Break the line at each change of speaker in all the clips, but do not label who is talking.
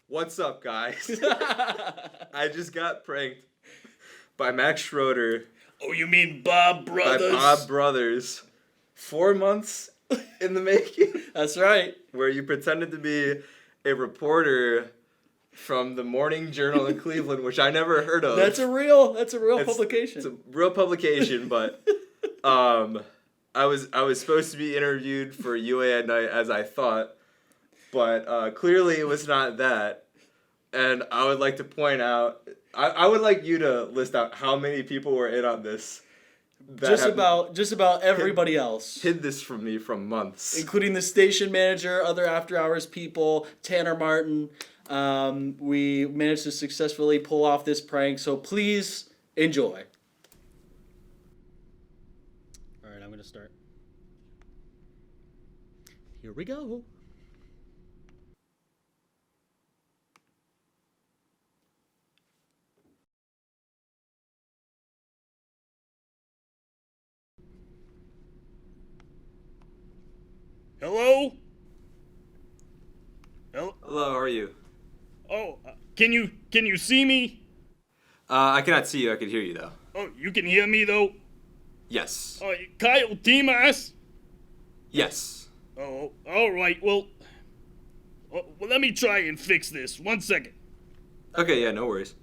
What's up, guys? I just got pranked by Max Schroeter.
Oh, you mean Bob Brothers?
By Bob Brothers. 4 months in the making.
That's right.
Where you pretended to be a reporter from the Morning Journal in Cleveland, which I never heard of.
That's a real publication.
It's a real publication, but I was supposed to be interviewed for UA at Night as I thought, but clearly it was not that. And I would like to point out, I would like you to list out how many people were in on this.
Just about everybody else.
Hid this from me for months.
Including the station manager, other after hours people, Tanner Martin. We managed to successfully pull off this prank, so please enjoy. All right, I'm going to start. Here we go.
Hello? Hello?
Hello, how are you?
Oh, can you see me?
I cannot see you. I can hear you though.
Oh, you can hear me though?
Yes.
Oh, Kyle Timas?
Yes.
Oh, all right. Well, let me try and fix this. 1 second.
Okay, yeah, no worries.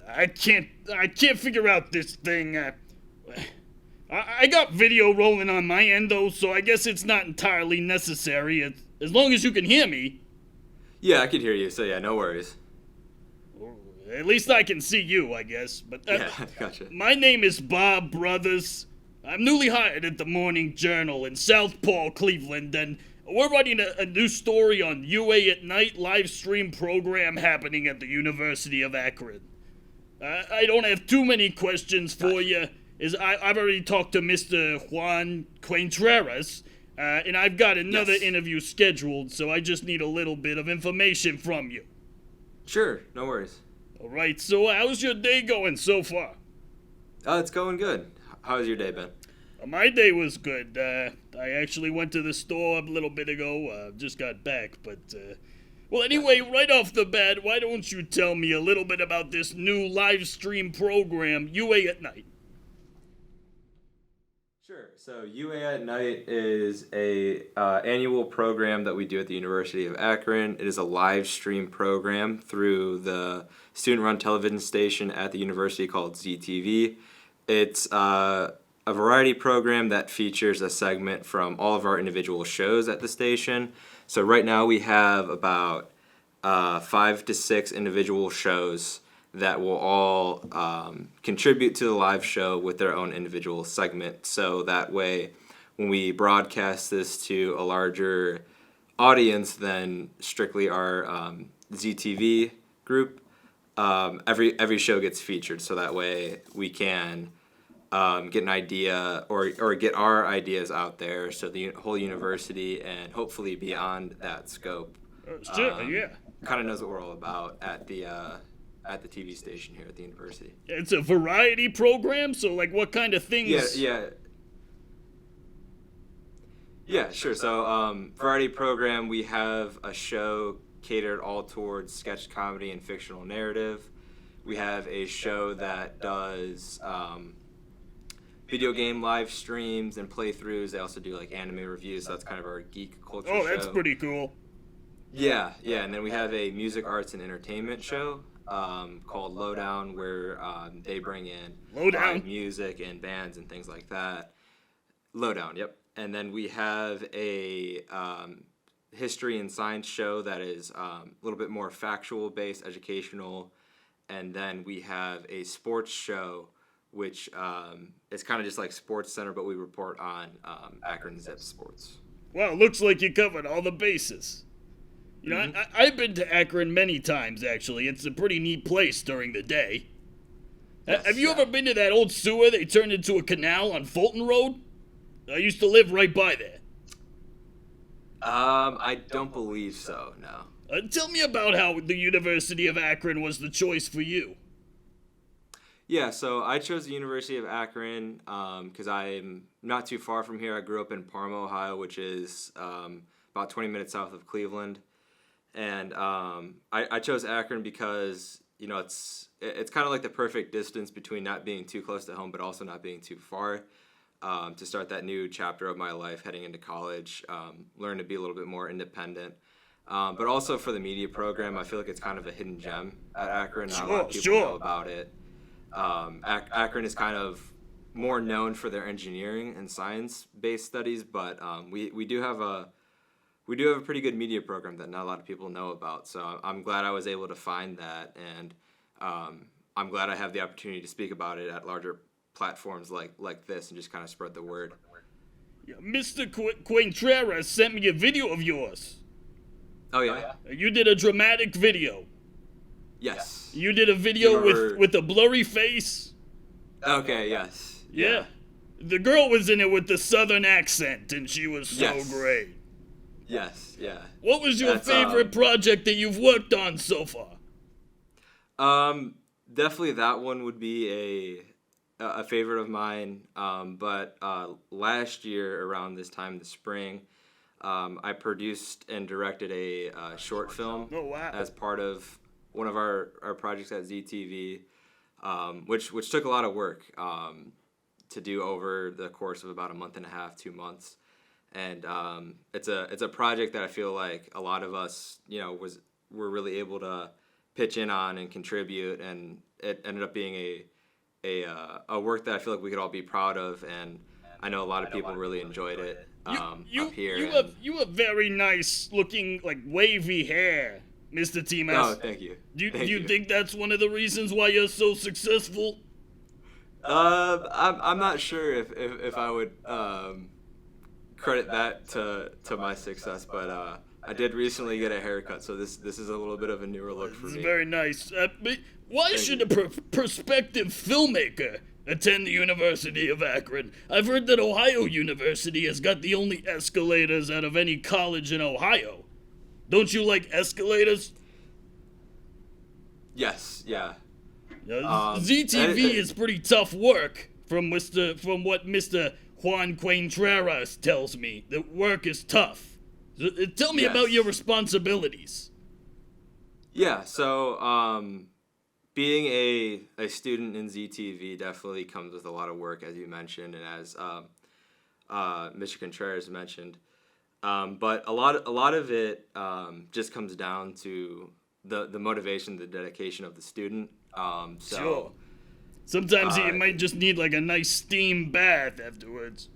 I can't figure out this thing. I got video rolling on my end though, so I guess it's not entirely necessary as long as you can hear me.
Yeah, I can hear you, so yeah, no worries.
At least I can see you, I guess. But
Yeah, gotcha.
My name is Bob Brothers. I'm newly hired at the Morning Journal in South Paul, Cleveland, and we're writing a new story on UA at Night live stream program happening at the University of Akron. I don't have too many questions for you, as I've already talked to Mr. Juan Contreras, and I've got another interview scheduled, so I just need a little bit of information from you.
Sure, no worries.
Alright, so how's your day going so far?
It's going good. How's your day been?
My day was good. I actually went to the store a little bit ago, just got back, but, well, anyway, right off the bat, why don't you tell me a little bit about this new live stream program, UA at Night?
Sure. So UA at Night is a annual program that we do at the University of Akron. It is a live stream program through the student-run television station at the university called ZTV. It's a variety program that features a segment from all of our individual shows at the station. So right now we have about 5 to 6 individual shows that will all contribute to the live show with their own individual segment. So that way, when we broadcast this to a larger audience than strictly our ZTV group, every show gets featured. So that way we can get an idea or get our ideas out there, so the whole university and hopefully beyond that scope kind of knows what we're all about at the TV station here at the university.
It's a variety program, so like what kind of things?
Yeah, sure. So variety program, we have a show catered all towards sketch comedy and fictional narrative. We have a show that does video game live streams and playthroughs. They also do like anime reviews, so that's kind of our geek culture show.
Oh, that's pretty cool.
Yeah, and then we have a music, arts, and entertainment show called Lowdown, where they bring in live music and bands and things like that. Lowdown, yep. And then we have a history and science show that is a little bit more factual-based, educational. And then we have a sports show, which is kind of just like Sports Center, but we report on Akron Zip sports.
Well, looks like you covered all the bases. You know, I've been to Akron many times, actually. It's a pretty neat place during the day.
Yes,
have you ever been to that old sewer they turned into a canal on Fulton Road? I used to live right by there.
I don't believe so, no.
Tell me about how the University of Akron was the choice for you.
Yeah, so I chose the University of Akron because I'm not too far from here. I grew up in Parma, Ohio, which is about 20 minutes south of Cleveland. And I chose Akron because, you know, it's kind of like the perfect distance between not being too close to home but also not being too far to start that new chapter of my life heading into college, learn to be a little bit more independent. But also for the media program, I feel like it's kind of a hidden gem at Akron. Not a lot of people know about it. Akron is kind of more known for their engineering and science-based studies, but we do have a pretty good media program that not a lot of people know about. So I'm glad I was able to find that, and I'm glad I have the opportunity to speak about it at larger platforms like this and just kind of spread the word.
Yeah, Mr. Contreras sent me a video of yours.
Oh yeah?
You did a dramatic video.
Yes.
You did a video with a blurry face.
Okay, yes.
Yeah. The girl was in it with the southern accent, and she was so great.
Yes, yeah.
What was your favorite project that you've worked on so far?
Definitely that one would be a favorite of mine. But last year around this time in the spring, I produced and directed a short film as part of one of our projects at ZTV, which took a lot of work to do over the course of about a month and a half, 2 months. And it's a project that I feel like a lot of us, you know, were really able to pitch in on and contribute, and it ended up being a work that I feel like we could all be proud of, and I know a lot of people really enjoyed it up here.
You have very nice looking, like, wavy hair, Mr. Timas.
Oh, thank you.
Do you think that's one of the reasons why you're so successful?
I'm not sure if I would credit that to my success, but I did recently get a haircut, so this is a little bit of a newer look for me.
It's very nice. But why should a prospective filmmaker attend the University of Akron? I've heard that Ohio University has got the only escalators out of any college in Ohio. Don't you like escalators?
Yes, yeah.
ZTV is pretty tough work, from what Mr. Juan Contreras tells me. The work is tough. Tell me about your responsibilities.
Yeah, so being a student in ZTV definitely comes with a lot of work, as you mentioned, and as Mr. Contreras mentioned. But a lot of it just comes down to the motivation, the dedication of the student.
Sure. Sometimes you might just need like a nice steam bath afterwards.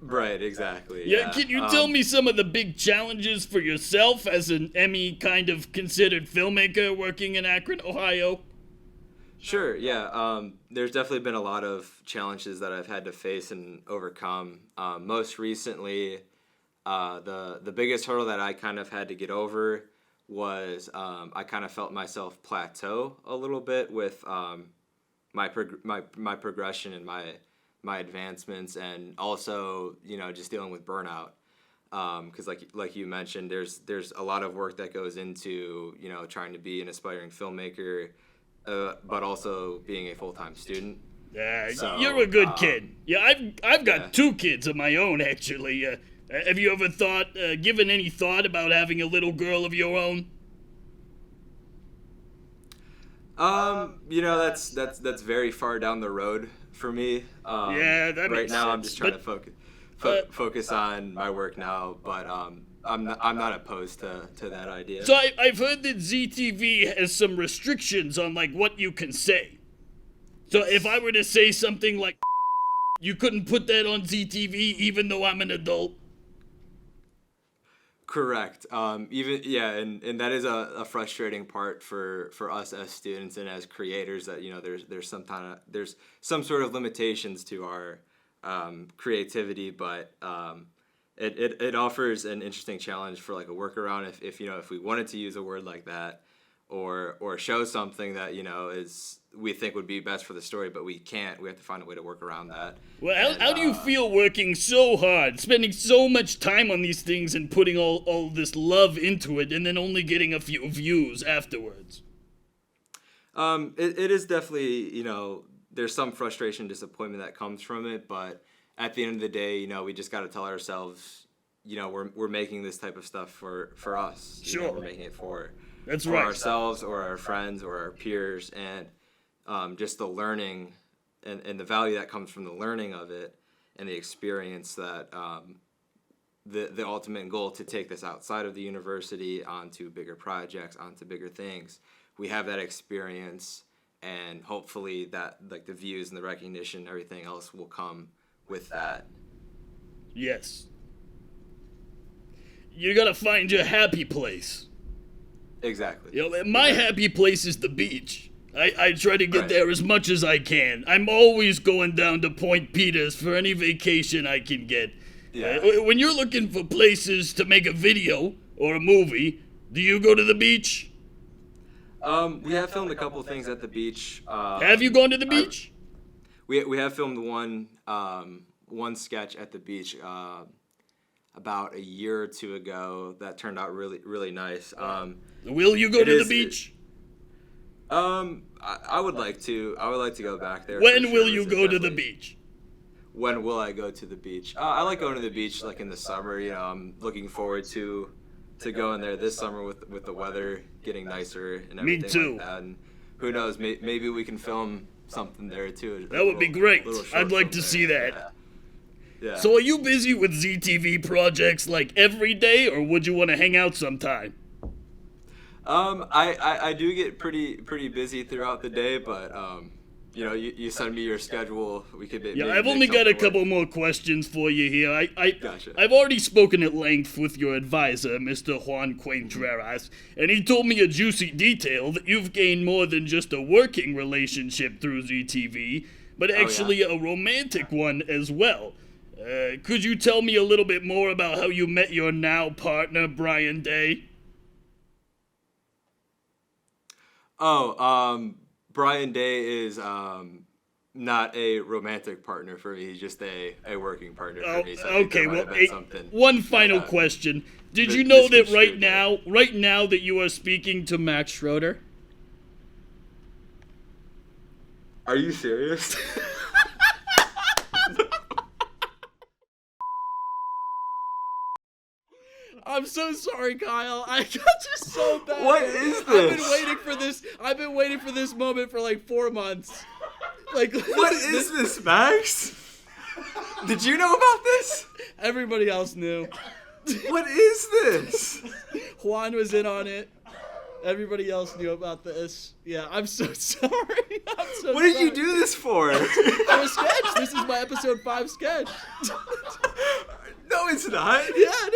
Right, exactly.
Yeah, can you tell me some of the big challenges for yourself as an Emmy kind of considered filmmaker working in Akron, Ohio?
Sure, yeah. There's definitely been a lot of challenges that I've had to face and overcome. Most recently, the biggest hurdle that I kind of had to get over was I kind of felt myself plateau a little bit with my progression and my advancements, and also, you know, just dealing with burnout. Because like you mentioned, there's a lot of work that goes into, you know, trying to be an aspiring filmmaker, but also being a full-time student.
Yeah, so, you're a good kid. Yeah, I've got 2 kids of my own, actually. Have you ever given any thought about having a little girl of your own?
You know, that's very far down the road for me.
Yeah, that makes
right now
sense.
I'm just trying to focus on my work now, but I'm not opposed to that idea.
So I've heard that ZTV has some restrictions on like what you can say. So if I were to say something like you couldn't put that on ZTV even though I'm an adult.
Correct. And that is a frustrating part for us as students and as creators, that, you know, there's some sort of limitations to our creativity, but it offers an interesting challenge for like a workaround if you know, if we wanted to use a word like that or show something that, you know, we think would be best for the story, but we can't. We have to find a way to work around that.
Well, how do you feel working so hard, spending so much time on these things and putting all this love into it, and then only getting a few views afterwards?
It is definitely, you know, there's some frustration, disappointment that comes from it, but at the end of the day, we just got to tell ourselves, we're making this type of stuff for us.
Sure.
We're making it for
ourselves
or our friends or our peers, and just the learning and the value that comes from the learning of it and the experience that the ultimate goal to take this outside of the university onto bigger projects, onto bigger things. We have that experience, and hopefully that the views and the recognition, everything else will come with that.
Yes. You gotta find your happy place.
Exactly.
My happy place is the beach. I try to get
Right.
there as much as I can. I'm always going down to Point Peters for any vacation I can get.
Yeah.
When you're looking for places to make a video or a movie, do you go to the beach?
We have filmed a couple of things at the beach.
Have you gone to the beach?
We have filmed one sketch at the beach about a year or two ago that turned out really, really nice.
Will you go to the beach?
I would like to. I would like to go back there.
When
for
will
sure.
you
This is
go to the
definitely-
beach?
When will I go to the beach? I like going to the beach in the summer. I'm looking forward to going there this summer with the weather getting nicer and
Me
everything
too.
like that. And who knows? Maybe we can film something there too.
That would be great. I'd like to see that.
Yeah.
So are you busy with ZTV projects every day, or would you want to hang out sometime?
I do get pretty busy throughout the day, but you send me your schedule. We could.
Yeah, I've only got a couple more questions for you here.
Gotcha.
I've already spoken at length with your advisor, Mr. Juan Contreras, and he told me a juicy detail that you've gained more than just a working relationship through ZTV, but actually a romantic one as well. Could you tell me a little bit more about how you met your now partner, Brian Day?
Brian Day is not a romantic partner for me. He's just a working partner for me. So I think
Okay,
there might
well,
have been something.
one final question. Did you know that
misconstrued
right now that you are speaking to Max Schroeter?
Are you serious?
I'm so sorry, Kyle. I got you so bad.
What is
I've been
this?
waiting for this. I've been waiting for this moment for 4 months.
What is this, Max? Did you know about this?
Everybody else knew.
What is this?
Juan was in on it. Everybody else knew about this. Yeah, I'm so sorry. I'm so
What did
sorry.
you do this for?
For a sketch. This is my episode 5 sketch.
No, it's not.
Yeah, it